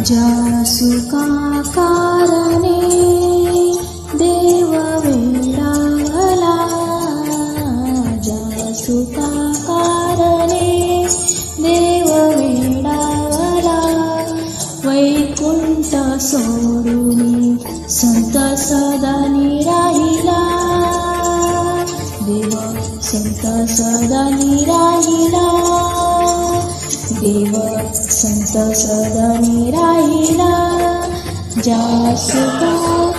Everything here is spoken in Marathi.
ज्या सुखा कारणे देव वेडावला, ज्या सुखा कारणे देव वेडावला, वैकुंठ सोडून संत सदा निराहिला, देव संत सदा निराहिला, देव संत सदा निराहिला, ज्या सुखा